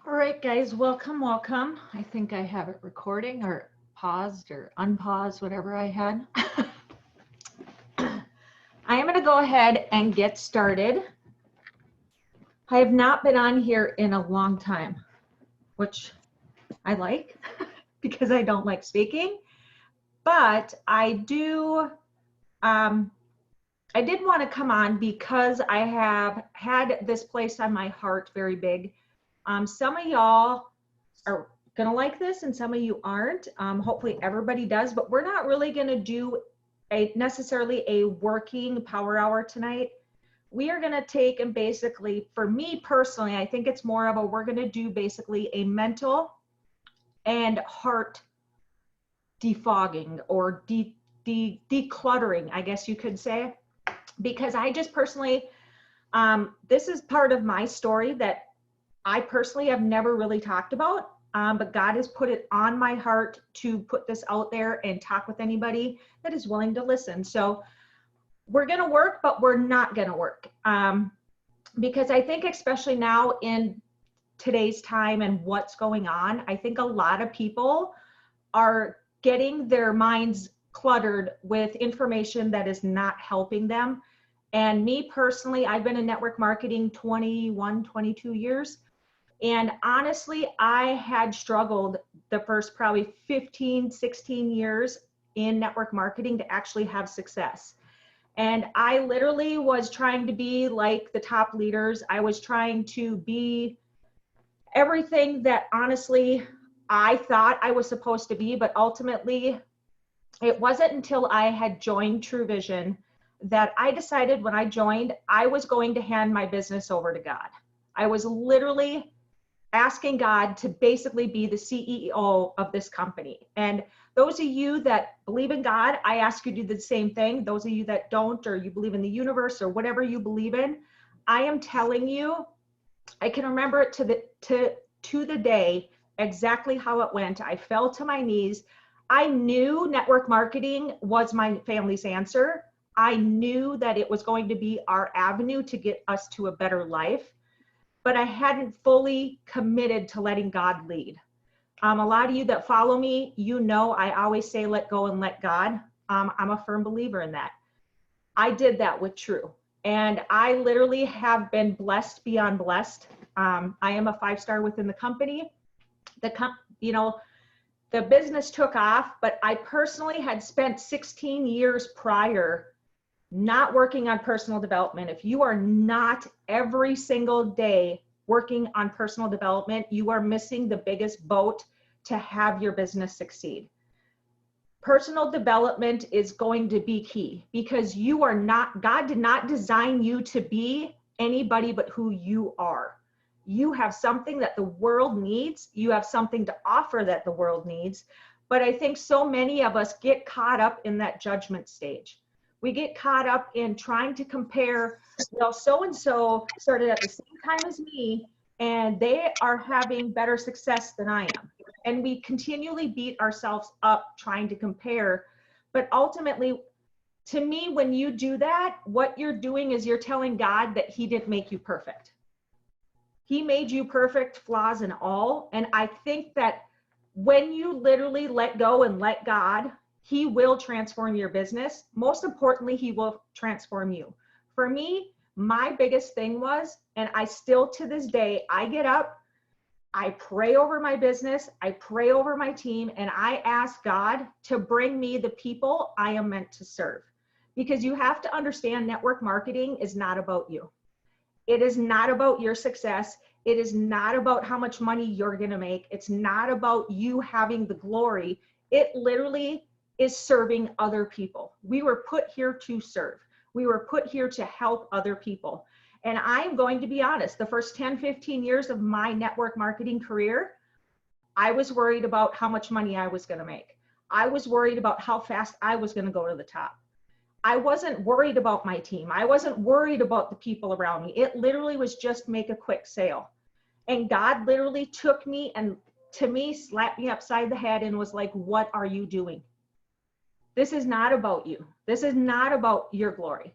All right, guys, welcome, welcome. I think I have it recording or paused or unpaused, whatever I had. I am going to go ahead and get started. I have not been on here in a long time, which I like because I don't like speaking, but I did want to come on because I have had this place on my heart very big. Some of y'all are gonna like this and some of you aren't. Hopefully everybody does, but we're not really gonna do necessarily a working power hour tonight. We are gonna take and basically, for me personally, I think it's more of we're gonna do basically a mental and heart defogging or decluttering, I guess you could say, because I just personally, this is part of my story that I personally have never really talked about, but God has put it on my heart to put this out there and talk with anybody that is willing to listen. So we're going to work, but we're not going to work. Because I think especially now in today's time and what's going on, I think a lot of people are getting their minds cluttered with information that is not helping them. And me personally, I've been in network marketing 21, 22 years. And honestly, I had struggled the first probably 15, 16 years in network marketing to actually have success. And I literally was trying to be like the top leaders. I was trying to be everything that honestly I thought I was supposed to be, but ultimately it wasn't until I had joined True Vision that I decided when I joined, I was going to hand my business over to God. I was literally asking God to basically be the CEO of this company. And those of you that believe in God, I ask you to do the same thing. Those of you that don't, or you believe in the universe or whatever you believe in, I am telling you, I can remember it to the day exactly how it went. I fell to my knees. I knew network marketing was my family's answer. I knew that it was going to be our avenue to get us to a better life, but I hadn't fully committed to letting God lead. A lot of you that follow me, you know I always say let go and let God. I'm a firm believer in that. I did that with True. And I literally have been blessed beyond blessed. I am a 5-star within the company. The business took off, but I personally had spent 16 years prior not working on personal development. If you are not every single day working on personal development, you are missing the biggest boat to have your business succeed. Personal development is going to be key because God did not design you to be anybody but who you are. You have something that the world needs. You have something to offer that the world needs. But I think so many of us get caught up in that judgment stage. We get caught up in trying to compare, well, so-and-so started at the same time as me, and they are having better success than I am. And we continually beat ourselves up trying to compare. But ultimately, to me, when you do that, what you're doing is you're telling God that He didn't make you perfect. He made you perfect, flaws and all. And I think that when you literally let go and let God, He will transform your business. Most importantly, He will transform you. For me, my biggest thing was, and I still to this day, I get up, I pray over my business, I pray over my team, and I ask God to bring me the people I am meant to serve. Because you have to understand network marketing is not about you. It is not about your success. It is not about how much money you're going to make. It's not about you having the glory. It literally is serving other people. We were put here to serve. We were put here to help other people. And I'm going to be honest, the first 10, 15 years of my network marketing career, I was worried about how much money I was going to make. I was worried about how fast I was going to go to the top. I wasn't worried about my team. I wasn't worried about the people around me. It literally was just make a quick sale. And God literally took me and to me, slapped me upside the head and was like, what are you doing? This is not about you. This is not about your glory.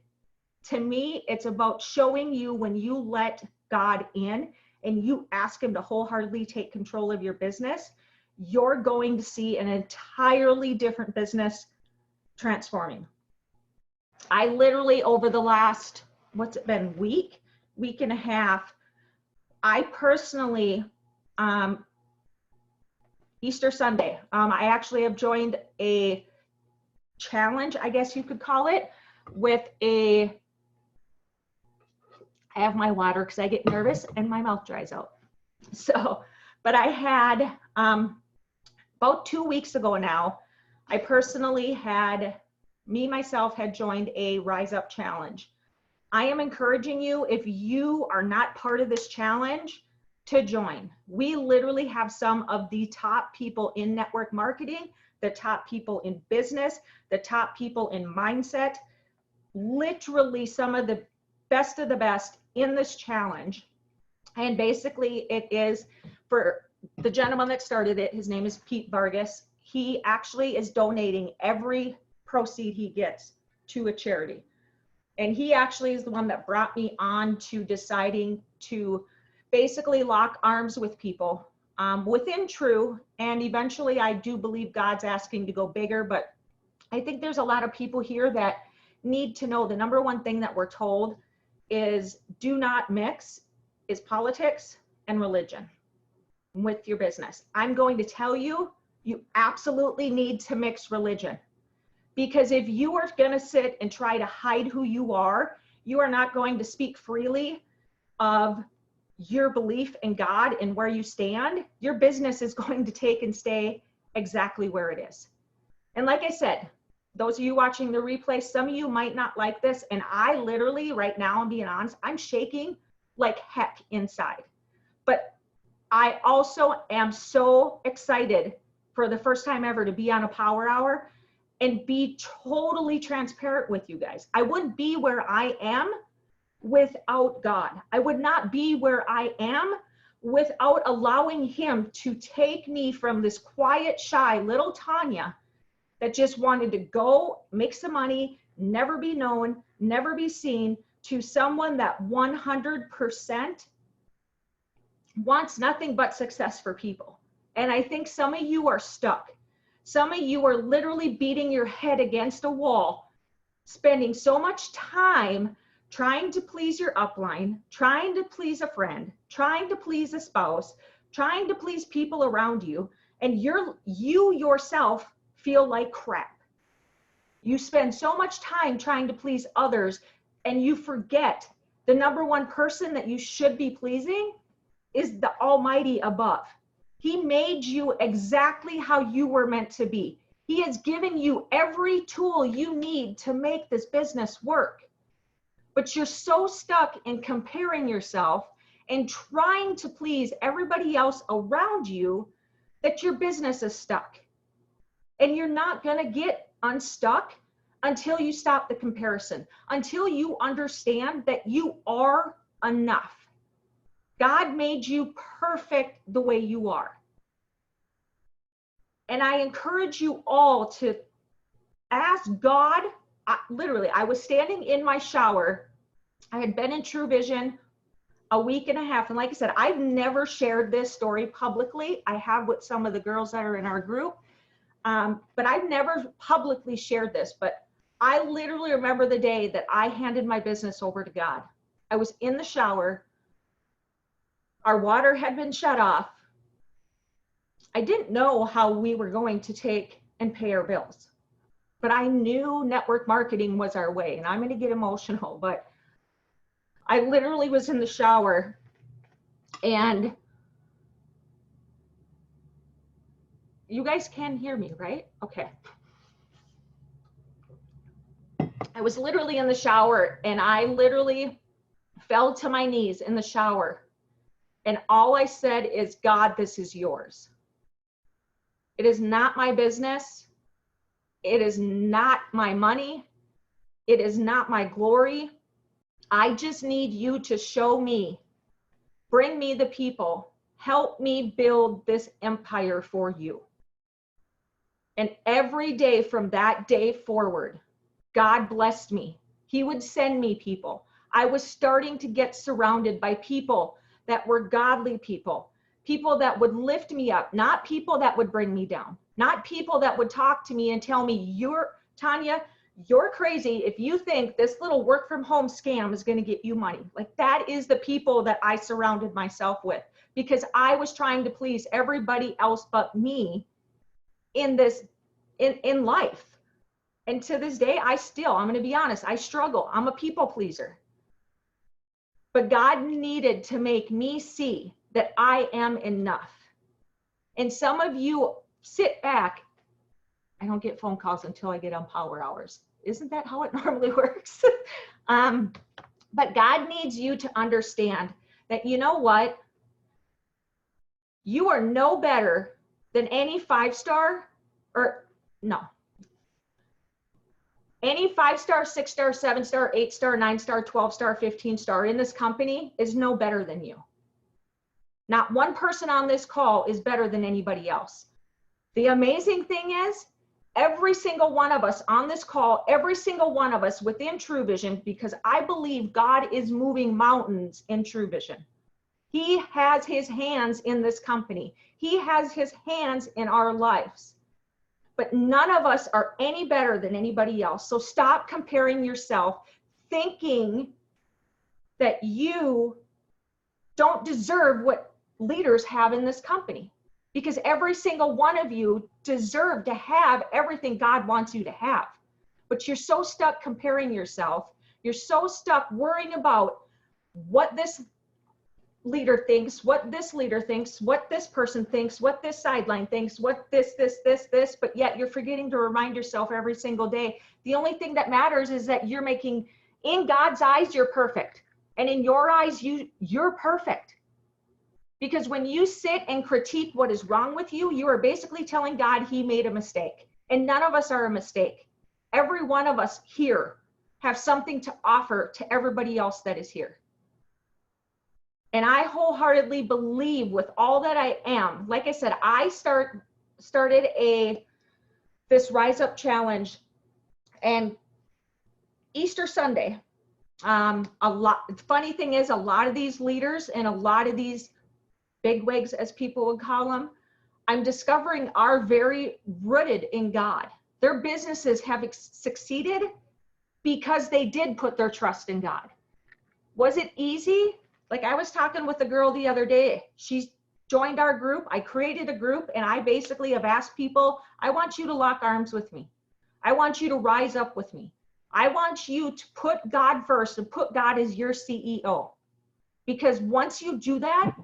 To me, it's about showing you when you let God in and you ask him to wholeheartedly take control of your business, you're going to see an entirely different business transforming. I literally, over the last, what's it been, week and a half, I personally, Easter Sunday, I actually have joined a challenge, I guess you could call it, with I have my water because I get nervous and my mouth dries out. So, but I had, about 2 weeks ago now, I personally had, myself had joined a Rise Up challenge. I am encouraging you, if you are not part of this challenge, to join. We literally have some of the top people in network marketing, the top people in business, the top people in mindset, literally some of the best in this challenge. And basically it is for the gentleman that started it. His name is Pete Vargas. He actually is donating every proceed he gets to a charity. And he actually is the one that brought me on to deciding to basically lock arms with people within Tru. And eventually I do believe God's asking to go bigger, but I think there's a lot of people here that need to know the number one thing that we're told is do not mix is politics and religion with your business. I'm going to tell you, you absolutely need to mix religion. Because if you are going to sit and try to hide who you are not going to speak freely of your belief in God and where you stand. Your business is going to take and stay exactly where it is. And like I said, those of you watching the replay, some of you might not like this. And I literally right now, I'm being honest, I'm shaking like heck inside. But I also am so excited for the first time ever to be on a power hour and be totally transparent with you guys. I wouldn't be where I am without God. I would not be where I am without allowing him to take me from this quiet, shy little Tanya that just wanted to go make some money, never be known, never be seen, to someone that 100% wants nothing but success for people. And I think some of you are stuck. Some of you are literally beating your head against a wall, spending so much time trying to please your upline, trying to please a friend, trying to please a spouse, trying to please people around you, and you yourself feel like crap. You spend so much time trying to please others, and you forget the number one person that you should be pleasing is the Almighty above. He made you exactly how you were meant to be. He has given you every tool you need to make this business work. But you're so stuck in comparing yourself and trying to please everybody else around you that your business is stuck. And you're not going to get unstuck until you stop the comparison, until you understand that you are enough. God made you perfect the way you are. And I encourage you all to ask God. Literally, I was standing in my shower. I had been in True Vision a week and a half. And like I said, I've never shared this story publicly. I have with some of the girls that are in our group. But I've never publicly shared this. But I literally remember the day that I handed my business over to God. I was in the shower. Our water had been shut off. I didn't know how we were going to take and pay our bills, but I knew network marketing was our way. And I'm going to get emotional, but I literally was in the shower and you guys can hear me, right? Okay. I was literally in the shower and I literally fell to my knees in the shower. And all I said is, God, this is yours. It is not my business. It is not my money. It is not my glory. I just need you to show me, bring me the people, help me build this empire for you. And every day from that day forward, God blessed me. He would send me people. I was starting to get surrounded by people that were godly people, people that would lift me up, not people that would bring me down, not people that would talk to me and tell me, Tanya, you're crazy if you think this little work from home scam is going to get you money. Like, that is the people that I surrounded myself with, because I was trying to please everybody else but me in this, in life. And to this day, I'm going to be honest, I struggle. I'm a people pleaser. But God needed to make me see that I am enough. And some of you sit back. I don't get phone calls until I get on power hours. Isn't that how it normally works? But God needs you to understand that, you know what? You are no better than any 5-star, or no. Any 5-star, 6-star, 7-star, 8-star, 9-star, 12-star, 15-star in this company is no better than you. Not one person on this call is better than anybody else. The amazing thing is, every single one of us on this call, every single one of us within True Vision, because I believe God is moving mountains in True Vision. He has his hands in this company. He has his hands in our lives. But none of us are any better than anybody else. So stop comparing yourself, thinking that you don't deserve what leaders have in this company. Because every single one of you deserve to have everything God wants you to have. But you're so stuck comparing yourself. You're so stuck worrying about what this leader thinks, what this leader thinks, what this person thinks, what this sideline thinks, what this, but yet you're forgetting to remind yourself every single day. The only thing that matters is that you're making, in God's eyes, you're perfect. And in your eyes, you're perfect. Because when you sit and critique what is wrong with you, you are basically telling God he made a mistake. And none of us are a mistake. Every one of us here have something to offer to everybody else that is here. And I wholeheartedly believe with all that I am, like I said, I started this Rise Up Challenge, and Easter Sunday, funny thing is, a lot of these leaders and a lot of these bigwigs, as people would call them, I'm discovering are very rooted in God. Their businesses have succeeded because they did put their trust in God. Was it easy? Like, I was talking with a girl the other day. She's joined our group. I created a group, and I basically have asked people, I want you to lock arms with me. I want you to rise up with me. I want you to put God first and put God as your CEO. Because once you do that,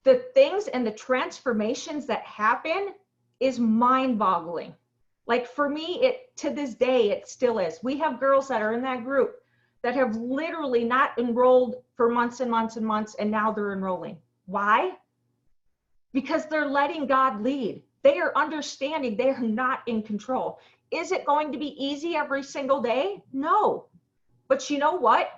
the things and the transformations that happen is mind-boggling. Like, for me, to this day, it still is. We have girls that are in that group that have literally not enrolled for months and months and months, and now they're enrolling. Why? Because they're letting God lead. They are understanding they are not in control. Is it going to be easy every single day? No. But you know what?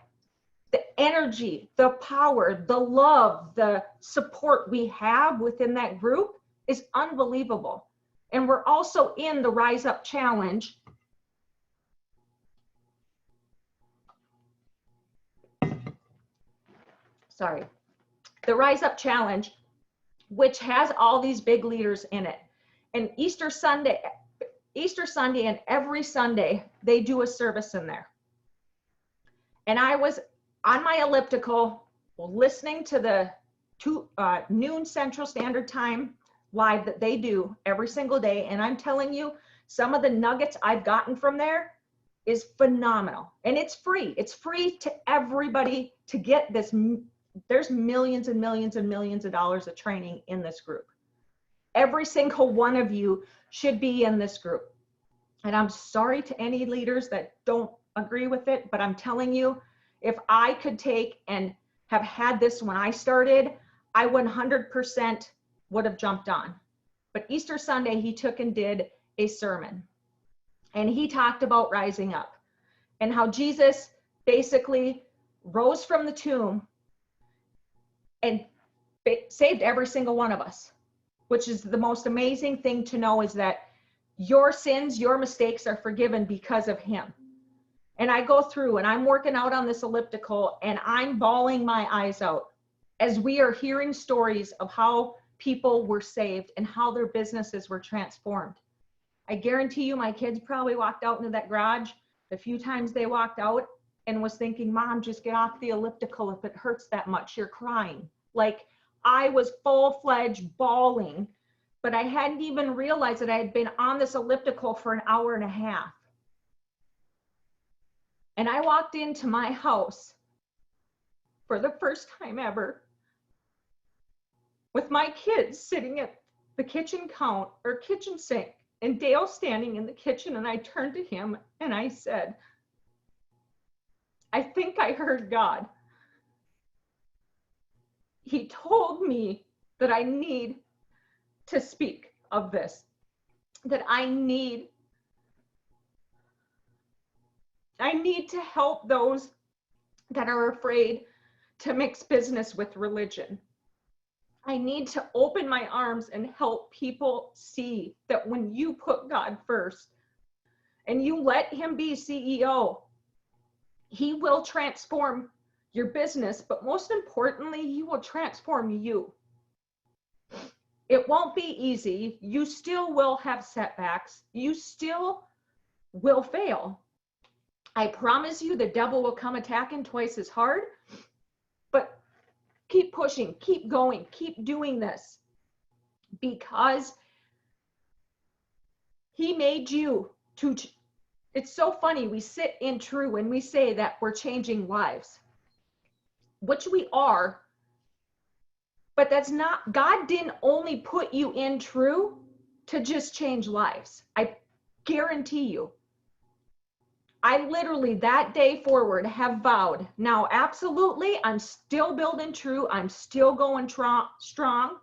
The energy, the power, the love, the support we have within that group is unbelievable. And we're also in the Rise Up Challenge. Sorry. The Rise Up Challenge, which has all these big leaders in it. And Easter Sunday and every Sunday, they do a service in there. And I was on my elliptical listening to the noon Central Standard Time live that they do every single day. And I'm telling you, some of the nuggets I've gotten from there is phenomenal. And it's free. It's free to everybody to get this. There's millions and millions and millions of dollars of training in this group. Every single one of you should be in this group. And I'm sorry to any leaders that don't agree with it, but I'm telling you, if I could take and have had this when I started, I 100% would have jumped on. But Easter Sunday, he took and did a sermon. And he talked about rising up and how Jesus basically rose from the tomb and saved every single one of us, which is the most amazing thing to know, is that your sins, your mistakes are forgiven because of him. And I go through and I'm working out on this elliptical and I'm bawling my eyes out as we are hearing stories of how people were saved and how their businesses were transformed. I guarantee you my kids probably walked out into that garage the few times they walked out and was thinking, Mom, just get off the elliptical. If it hurts that much, you're crying. Like, I was full-fledged bawling, but I hadn't even realized that I had been on this elliptical for an hour and a half. And I walked into my house for the first time ever with my kids sitting at the kitchen sink, and Dale standing in the kitchen, and I turned to him and I said, I think I heard God. He told me that I need to speak of this, that I need to help those that are afraid to mix business with religion. I need to open my arms and help people see that when you put God first and you let him be CEO, he will transform your business, but most importantly, he will transform you. It won't be easy. You still will have setbacks. You still will fail. I promise you the devil will come attacking twice as hard, but keep pushing, keep going, keep doing this, because he made you to. It's so funny. We sit in Tru and we say that we're changing lives, which we are, but that's not, God didn't only put you in Tru to just change lives. I guarantee you. I literally that day forward have vowed. Now, absolutely, I'm still building Tru. I'm still going strong.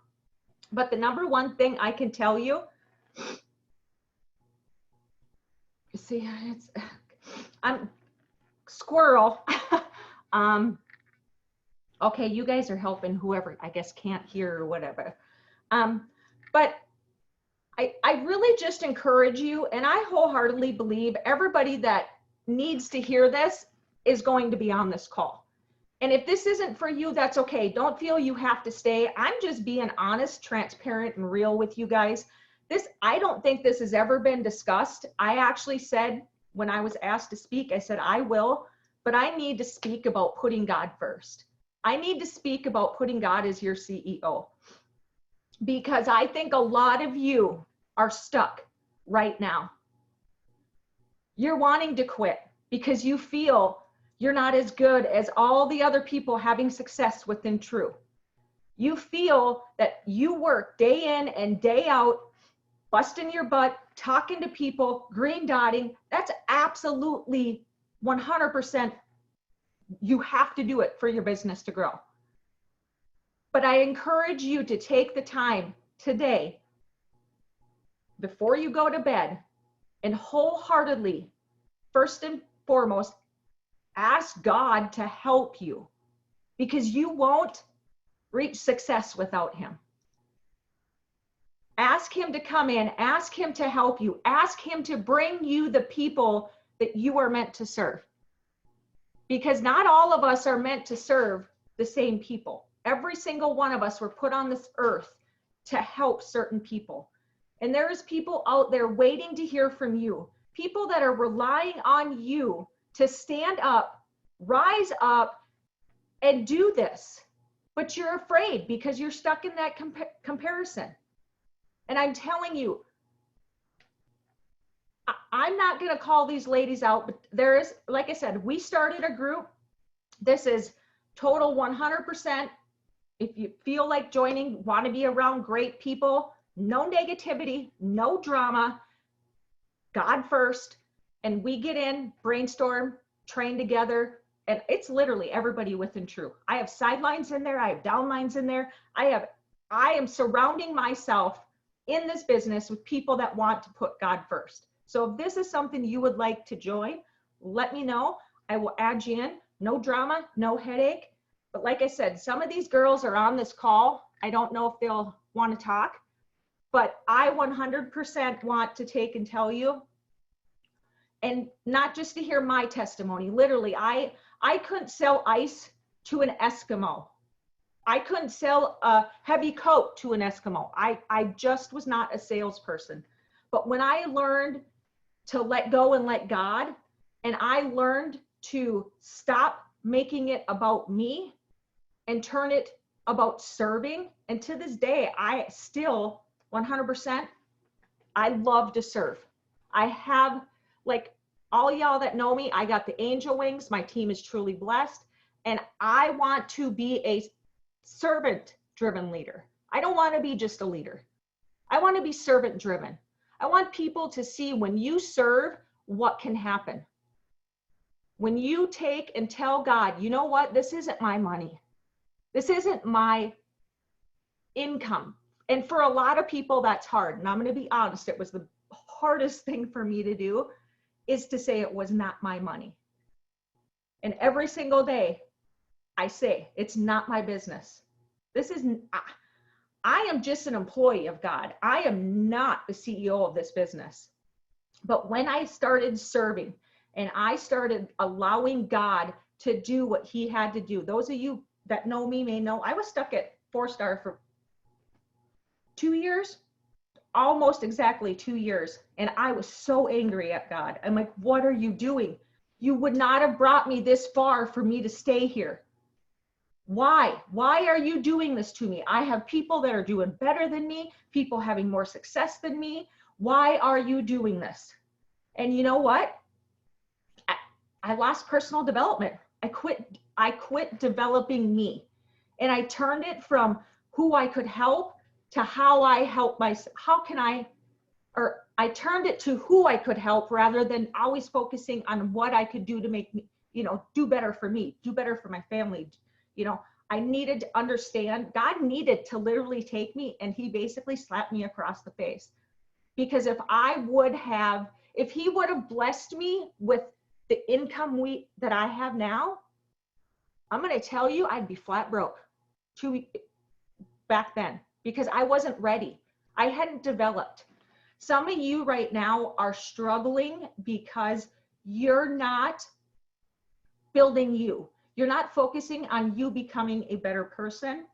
But the number one thing I can tell you, see, I'm squirrel. Okay, you guys are helping whoever, I guess, can't hear or whatever. But I really just encourage you, and I wholeheartedly believe everybody that needs to hear this is going to be on this call. And if this isn't for you, that's okay. Don't feel you have to stay. I'm just being honest, transparent, and real with you guys. I don't think this has ever been discussed. I actually said, when I was asked to speak, I said, I will, but I need to speak about putting God first. I need to speak about putting God as your CEO, because I think a lot of you are stuck right now. You're wanting to quit because you feel you're not as good as all the other people having success within Tru. You feel that you work day in and day out, busting your butt, talking to people, green dotting. That's absolutely 100%. You have to do it for your business to grow. But I encourage you to take the time today, before you go to bed, and wholeheartedly, first and foremost, ask God to help you, because you won't reach success without him. Ask him to come in, ask him to help you, ask him to bring you the people that you are meant to serve. Because not all of us are meant to serve the same people. Every single one of us were put on this earth to help certain people. And there's people out there waiting to hear from you. People that are relying on you to stand up, rise up, and do this. But you're afraid because you're stuck in that comparison. And I'm telling you, I'm not going to call these ladies out, but there is, like I said, we started a group. This is total 100%. If you feel like joining, want to be around great people, no negativity, no drama, God first. And we get in, brainstorm, train together. And it's literally everybody within Tru. I have sidelines in there. I have downlines in there. I am surrounding myself in this business with people that want to put God first. So if this is something you would like to join, let me know. I will add you in. No drama, no headache. But like I said, some of these girls are on this call. I don't know if they'll want to talk, but I 100% want to take and tell you, and not just to hear my testimony. Literally, I couldn't sell ice to an Eskimo. I couldn't sell a heavy coat to an Eskimo. I just was not a salesperson. But when I learned to let go and let God, and I learned to stop making it about me and turn it about serving. And to this day, I still 100%, I love to serve. I have, like, all y'all that know me, I got the angel wings. My team is truly blessed. And I want to be a servant driven leader. I don't want to be just a leader. I want to be servant driven. I want people to see when you serve, what can happen. When you take and tell God, you know what, this isn't my money. This isn't my income. And for a lot of people, that's hard. And I'm going to be honest, it was the hardest thing for me to do, is to say it was not my money. And every single day, I say, it's not my business. This isn't, I am just an employee of God. I am not the CEO of this business. But when I started serving and I started allowing God to do what he had to do, those of you that know me may know, I was stuck at 4-star for 2 years, almost exactly 2 years. And I was so angry at God. I'm like, what are you doing? You would not have brought me this far for me to stay here. Why? Why are you doing this to me? I have people that are doing better than me, people having more success than me. Why are you doing this? And you know what? I lost personal development. I quit developing me. And I turned it from who I could help to how I help myself. I turned it to who I could help rather than always focusing on what I could do to make me, do better for me, do better for my family. I needed to understand, God needed to literally take me, and he basically slapped me across the face. Because if he would have blessed me with the income that I have now, I'm going to tell you, I'd be flat broke back then, because I wasn't ready. I hadn't developed. Some of you right now are struggling because you're not building you. You're not focusing on you becoming a better person.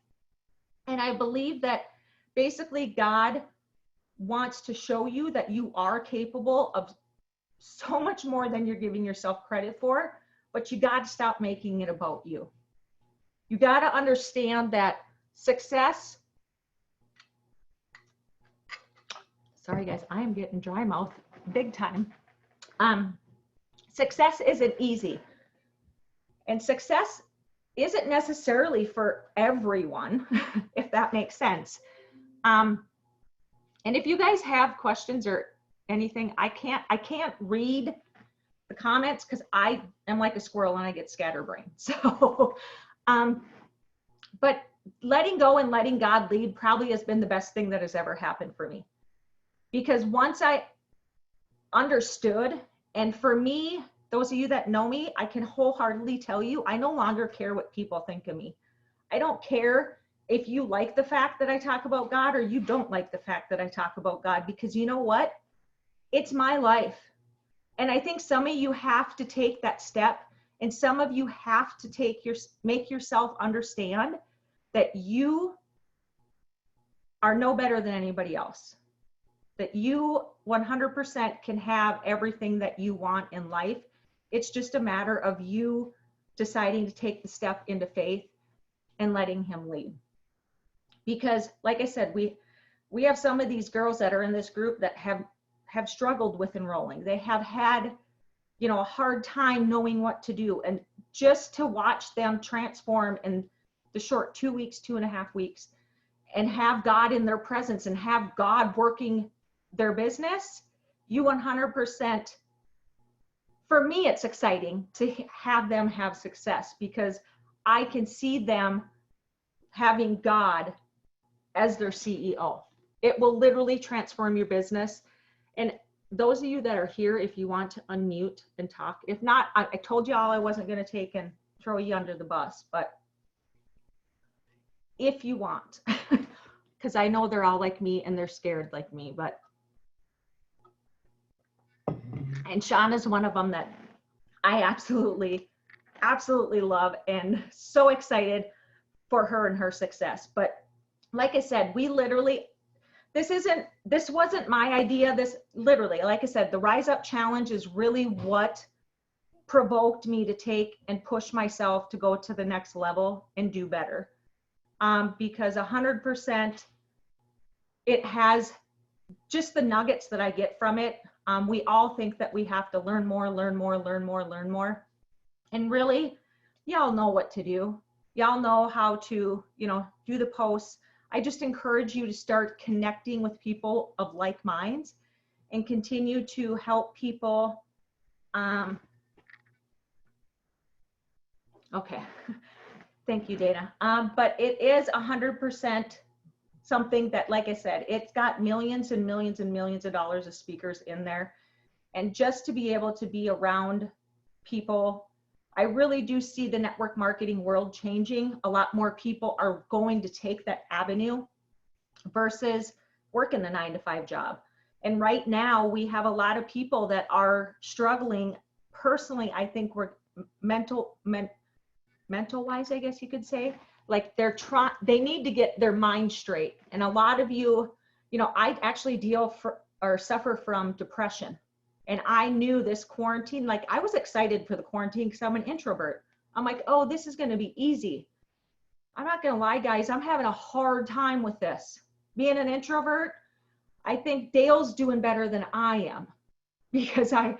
And I believe that basically God wants to show you that you are capable of so much more than you're giving yourself credit for, but you got to stop making it about you. You got to understand that success, sorry guys, I am getting dry mouth big time. Success isn't easy. And success isn't necessarily for everyone, if that makes sense. And if you guys have questions or anything, I can't read the comments because I am like a squirrel and I get scatterbrained. So, but letting go and letting God lead probably has been the best thing that has ever happened for me. Because once I understood, and for me, those of you that know me, I can wholeheartedly tell you, I no longer care what people think of me. I don't care if you like the fact that I talk about God or you don't like the fact that I talk about God, because you know what? It's my life. And I think some of you have to take that step, and some of you have to make yourself understand that you are no better than anybody else. That you 100% can have everything that you want in life. It's just a matter of you deciding to take the step into faith and letting him lead. Because like I said, we have some of these girls that are in this group that have struggled with enrolling. They have had, a hard time knowing what to do. And just to watch them transform in the short 2 weeks, 2.5 weeks, and have God in their presence and have God working their business, you 100%, for me, it's exciting to have them have success, because I can see them having God as their CEO. It will literally transform your business. And those of you that are here, if you want to unmute and talk, if not, I told you all I wasn't going to take and throw you under the bus, but if you want, because I know they're all like me and they're scared like me, and Sean is one of them that I absolutely love, and so excited for her and her success. But like I said, we literally, this wasn't my idea. This literally, like I said, the Rise Up Challenge is really what provoked me to take and push myself to go to the next level and do better. Because 100%, it has just the nuggets that I get from it. We all think that we have to learn more. And really, y'all know what to do. Y'all know how to, do the posts. I just encourage you to start connecting with people of like minds and continue to help people. Okay. Thank you, Dana. But it is 100% something that, like I said, it's got millions and millions and millions of dollars of speakers in there. And just to be able to be around people, I really do see the network marketing world changing. A lot more people are going to take that avenue versus working the 9-to-5 job. And right now we have a lot of people that are struggling. Personally, I think we're mental wise, I guess you could say, like they need to get their mind straight. And a lot of you, I actually suffer from depression. And I knew this quarantine, like I was excited for the quarantine because I'm an introvert. I'm like, oh, this is going to be easy. I'm not going to lie, guys. I'm having a hard time with this. Being an introvert, I think Dale's doing better than I am, because I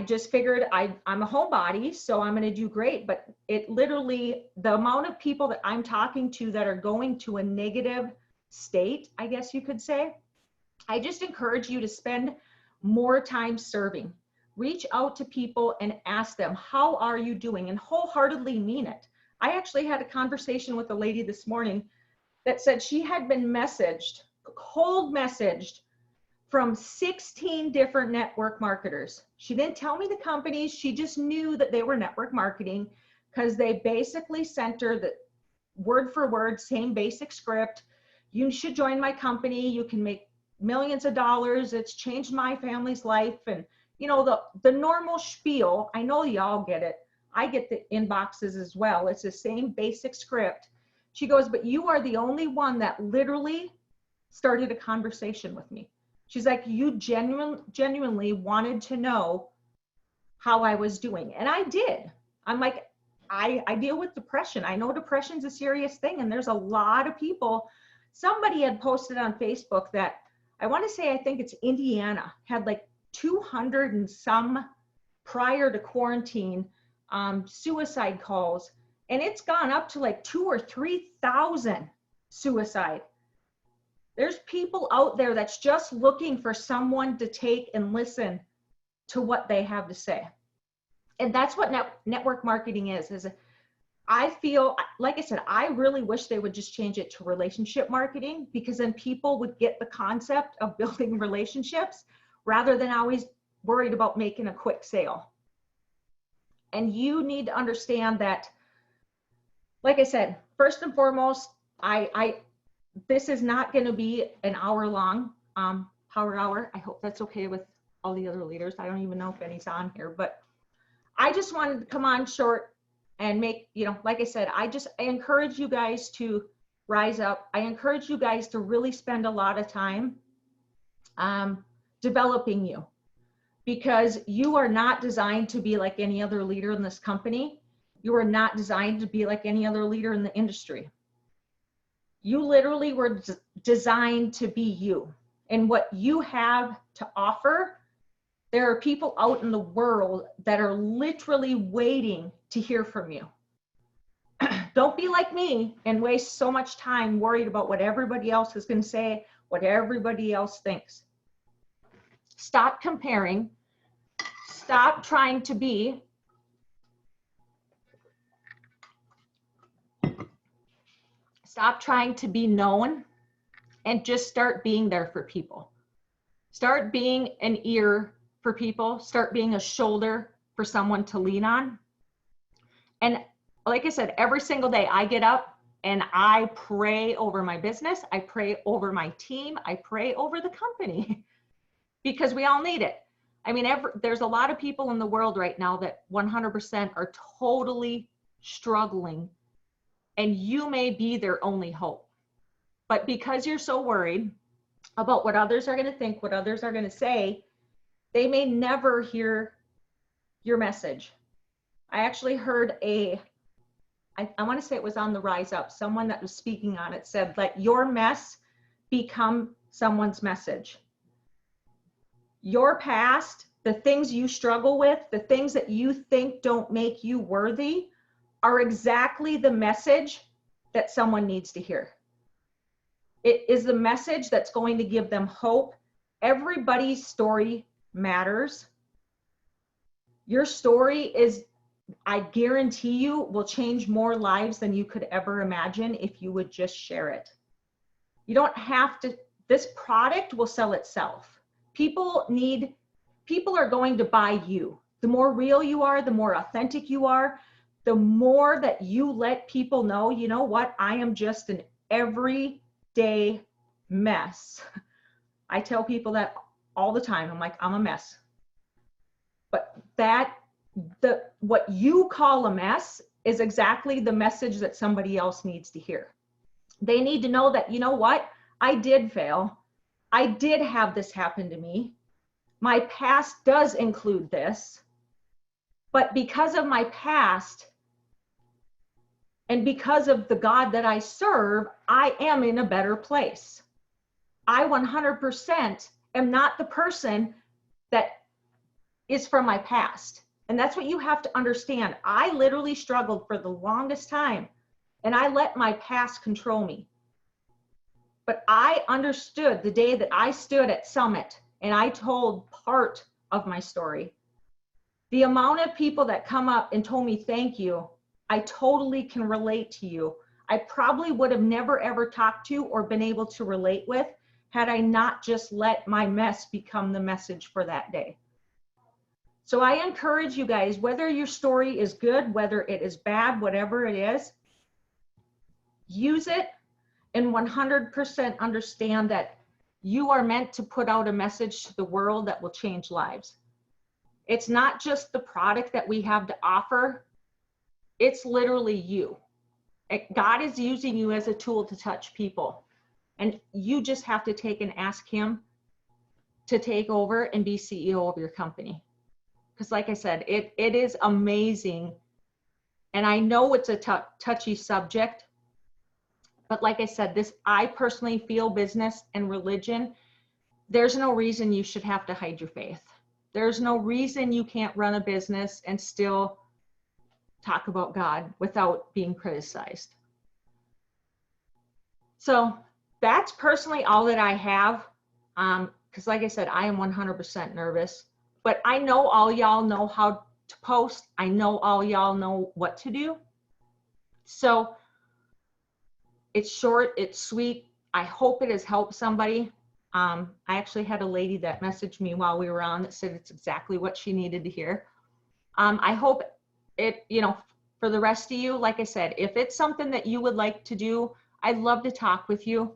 just figured I'm a homebody, so I'm going to do great. But it literally, the amount of people that I'm talking to that are going to a negative state, I guess you could say, I just encourage you to spend more time serving. Reach out to people and ask them, how are you doing? And wholeheartedly mean it. I actually had a conversation with a lady this morning that said she had been cold messaged from 16 different network marketers. She didn't tell me the companies. She just knew that they were network marketing because they basically sent her the word for word, same basic script. You should join my company. You can make millions of dollars. It's changed my family's life. And the normal spiel. I know y'all get it. I get the inboxes as well. It's the same basic script. She goes, but you are the only one that literally started a conversation with me. She's like, you genuinely wanted to know how I was doing. And I did. I'm like, I deal with depression. I know depression's a serious thing. And there's a lot of people. Somebody had posted on Facebook that, I think it's Indiana, had like 200 and some prior to quarantine suicide calls. And it's gone up to like 2,000 or 3,000 suicide. There's people out there that's just looking for someone to take and listen to what they have to say. And that's what network marketing is I feel, like I said, I really wish they would just change it to relationship marketing, because then people would get the concept of building relationships rather than always worried about making a quick sale. And you need to understand that, like I said, first and foremost, this is not going to be an hour-long power hour. I hope that's okay with all the other leaders. I don't even know if any's on here, but I just wanted to come on short and make, like I said, I encourage you guys to rise up. I encourage you guys to really spend a lot of time developing you, because you are not designed to be like any other leader in this company. You are not designed to be like any other leader in the industry. You literally were designed to be you. And what you have to offer, there are people out in the world that are literally waiting to hear from you. Don't be like me and waste so much time worried about what everybody else is going to say, what everybody else thinks. Stop comparing. Stop trying to be. Stop trying to be known, and just start being there for people. Start being an ear for people. Start being a shoulder for someone to lean on. And like I said, every single day I get up and I pray over my business. I pray over my team. I pray over the company because we all need it. I mean, there's a lot of people in the world right now that 100% are totally struggling and you may be their only hope. But because you're so worried about what others are going to think, what others are going to say, they may never hear your message. I actually heard I want to say it was on the Rise Up, someone that was speaking on it said, let your mess become someone's message. Your past, the things you struggle with, the things that you think don't make you worthy, are exactly the message that someone needs to hear. It is the message that's going to give them hope. Everybody's story matters. Your story is, I guarantee you, will change more lives than you could ever imagine if you would just share it. You don't have to, this product will sell itself. People are going to buy you. The more real you are, the more authentic you are, the more that you let people know, you know what, I am just an everyday mess. I tell people that all the time. I'm like, I'm a mess. But what you call a mess is exactly the message that somebody else needs to hear. They need to know that, you know what, I did fail. I did have this happen to me. My past does include this, but because of my past and because of the God that I serve, I am in a better place. I 100% am not the person that is from my past. And that's what you have to understand. I literally struggled for the longest time, and I let my past control me. But I understood the day that I stood at Summit and I told part of my story. The amount of people that come up and told me thank you, I totally can relate to you. I probably would have never ever talked to or been able to relate with had I not just let my mess become the message for that day. So I encourage you guys, whether your story is good, whether it is bad, whatever it is, use it and 100% understand that you are meant to put out a message to the world that will change lives. It's not just the product that we have to offer. It's literally you. God is using you as a tool to touch people. And you just have to take and ask him to take over and be CEO of your company. Because like I said, it is amazing. And I know it's a touchy subject. But like I said, I personally feel business and religion, there's no reason you should have to hide your faith. There's no reason you can't run a business and still talk about God without being criticized. So that's personally all that I have. Because like I said, I am 100% nervous. But I know all y'all know how to post. I know all y'all know what to do. So it's short, it's sweet. I hope it has helped somebody. I actually had a lady that messaged me while we were on that said it's exactly what she needed to hear. I hope it, for the rest of you, like I said, if it's something that you would like to do, I'd love to talk with you.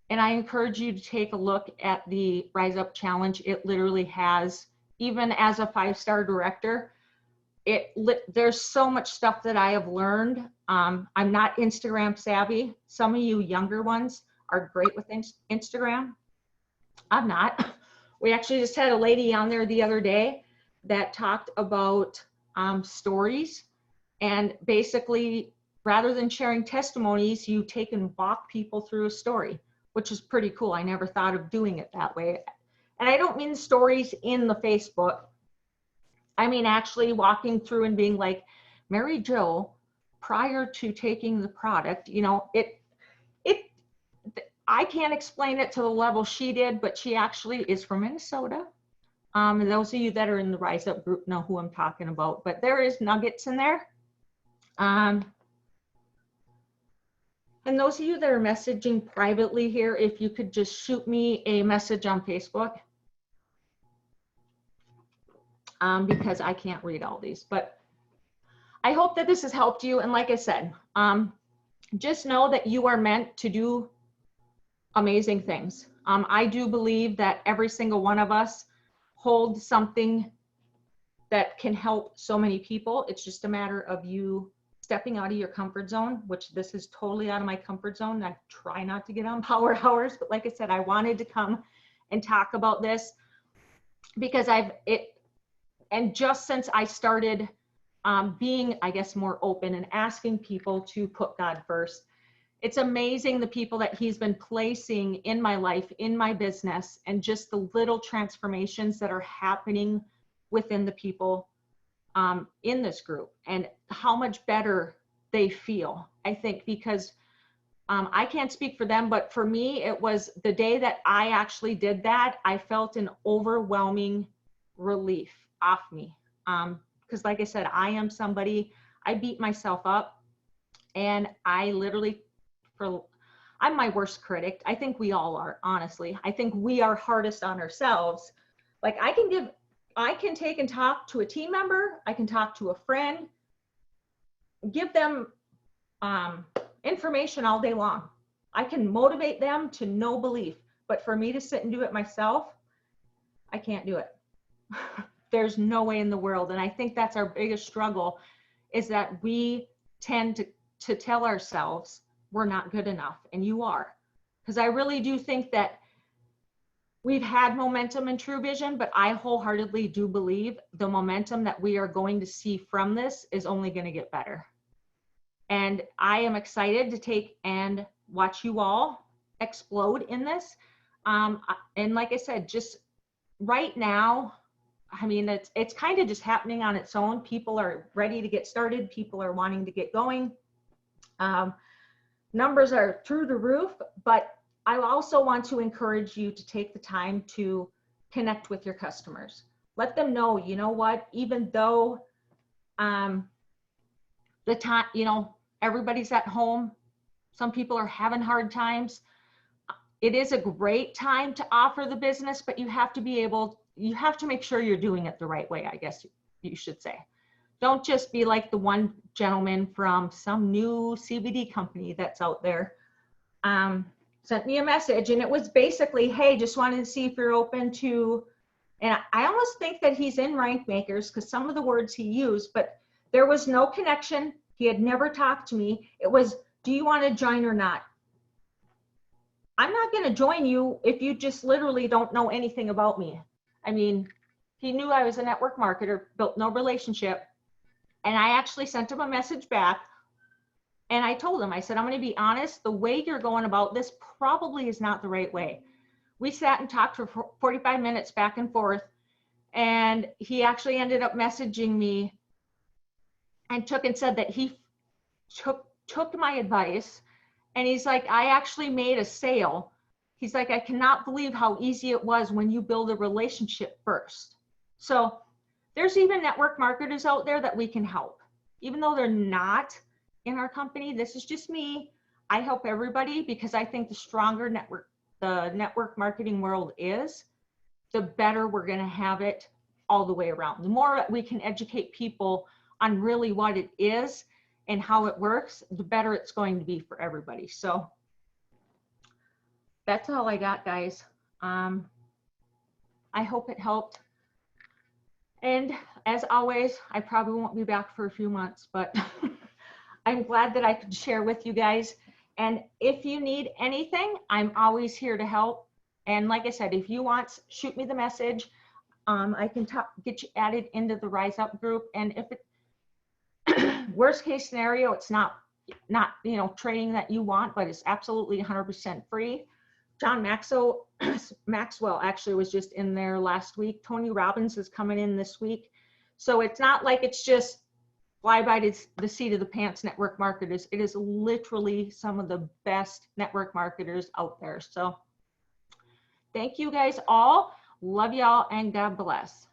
And I encourage you to take a look at the Rise Up Challenge. It literally has, even as a 5-star director, there's so much stuff that I have learned. I'm not Instagram savvy. Some of you younger ones are great with Instagram. I'm not. We actually just had a lady on there the other day that talked about stories, and basically rather than sharing testimonies, you take and walk people through a story, which is pretty cool. I never thought of doing it that way. And I don't mean stories in the Facebook. I mean actually walking through and being like, Mary Jo, prior to taking the product, I can't explain it to the level she did, but she actually is from Minnesota. And those of you that are in the Rise Up group know who I'm talking about, but there is nuggets in there. And those of you that are messaging privately here, if you could just shoot me a message on Facebook, because I can't read all these, but I hope that this has helped you. And like I said, just know that you are meant to do amazing things. I do believe that every single one of us holds something that can help so many people. It's just a matter of you stepping out of your comfort zone, which this is totally out of my comfort zone. I try not to get on Power Hours, but like I said, I wanted to come and talk about this because and just since I started being, I guess, more open and asking people to put God first, it's amazing the people that he's been placing in my life, in my business, and just the little transformations that are happening within the people in this group, and how much better they feel. I think because I can't speak for them, but for me, it was the day that I actually did that, I felt an overwhelming relief off me. Because like I said, I am somebody, I beat myself up, and I literally, I'm my worst critic. I think we all are, honestly. I think we are hardest on ourselves. Like I can take and talk to a team member, I can talk to a friend, give them information all day long. I can motivate them to no belief, but for me to sit and do it myself, I can't do it. There's no way in the world. And I think that's our biggest struggle, is that we tend to tell ourselves we're not good enough, and you are. Because I really do think that we've had momentum in True Vision, but I wholeheartedly do believe the momentum that we are going to see from this is only going to get better. And I am excited to take and watch you all explode in this. And like I said, just right now, I mean, it's kind of just happening on its own. People are ready to get started. People are wanting to get going. Numbers are through the roof, but I also want to encourage you to take the time to connect with your customers. Let them know, you know what, even though the time, you know, everybody's at home, some people are having hard times. It is a great time to offer the business, but you have to be able, you have to make sure you're doing it the right way, I guess you should say. Don't just be like the one gentleman from some new CBD company that's out there. Sent me a message, and it was basically, hey, just wanted to see if you're open to, and I almost think that he's in Rank Makers because some of the words he used, but there was no connection. He had never talked to me. It was, do you want to join or not? I'm not going to join you if you just literally don't know anything about me. I mean, he knew I was a network marketer, built no relationship. And I actually sent him a message back. And I told him, I said, I'm going to be honest, the way you're going about this probably is not the right way. We sat and talked for 45 minutes back and forth. And he actually ended up messaging me and said that he took my advice. And he's like, I actually made a sale. He's like, I cannot believe how easy it was when you build a relationship first. So there's even network marketers out there that we can help. Even though they're not in our company, this is just me. I help everybody because I think the stronger the network marketing world is, the better we're going to have it all the way around. The more we can educate people on really what it is and how it works, the better it's going to be for everybody. So that's all I got, guys. I hope it helped. And as always, I probably won't be back for a few months, but I'm glad that I could share with you guys. And if you need anything, I'm always here to help. And like I said, if you want, shoot me the message. I can get you added into the Rise Up group. And if it, worst case scenario, it's not training that you want, but it's absolutely 100% free. John Maxwell actually was just in there last week. Tony Robbins is coming in this week. So it's not like it's just fly by the seat of the pants network marketers. It is literally some of the best network marketers out there. So thank you guys all. Love y'all and God bless.